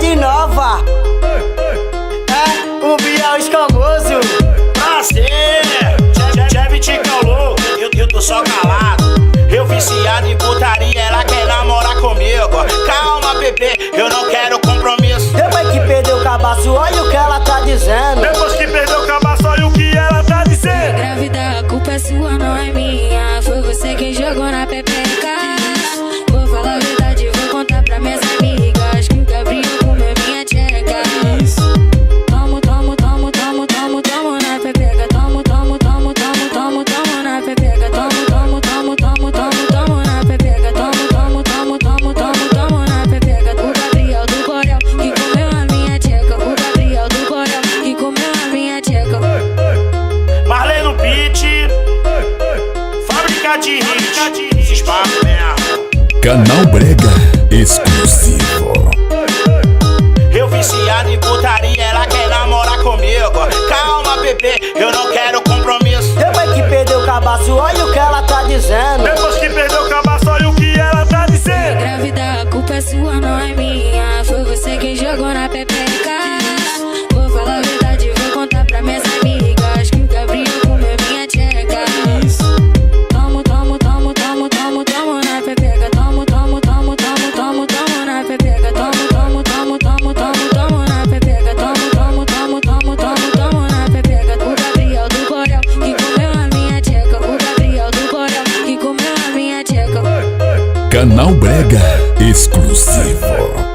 novidade nova. É o Biel escamoso. Prazer, Chevy Ticalou, eu tô só calado. Eu viciado em putaria, ela quer namorar comigo. Calma, bebê, eu não quero compromisso. Depois que perdeu o cabaço, olha o que ela tá dizendo. Depois que perdeu o cabaço, olha o que ela tá dizendo. Grávida, a culpa é sua, não é minha. Foi você quem jogou na pepeca. Vou falar a verdade, vou contar pra minhas amigas que o Gabriel comeu minha tcheca. Tomo, tomo, tomo, tomo, tomo, tomo na pepeca. Tomo, tomo, tomo, tomo, tomo, tomo na pepeca. Tomo, tomo, tomo, tomo, tomo, tomo na pepeca. Tomo, tomo, tomo, tomo, tomo, tomo na pepeca. O Gabriel do Borel que comeu a minha tcheca. O Gabriel do Borel que comeu a minha tcheca. Marley no beat, fábrica de hit, esses papos mesmo. Canal Brega exclusivo. Eu viciado em putaria, ela quer namorar comigo. Calma, bebê, eu não quero compromisso. Depois que perdeu o cabaço, olha o que ela tá dizendo. Depois que perdeu o cabaço, olha o que ela tá dizendo. Grávida, a culpa é sua, não é minha. Foi você quem jogou na pepeca. Vou falar a verdade, vou contar pra minhas amigas que o Gabriel comeu minha tcheca. Tomo, tomo, tomo, tomo, tomo, tomo na pepeca. Tomo, tomo, tomo, tomo, tomo, tomo na pepeca. Tomo, tomo, tomo, tomo, tomo, tomo na pepeca. Tomo, tomo, tomo, tomo, tomo, tomo na pepeca. O Gabriel do Borel que comeu a minha tcheca. O Gabriel do Borel que comeu a minha tcheca. Canal Brega exclusivo.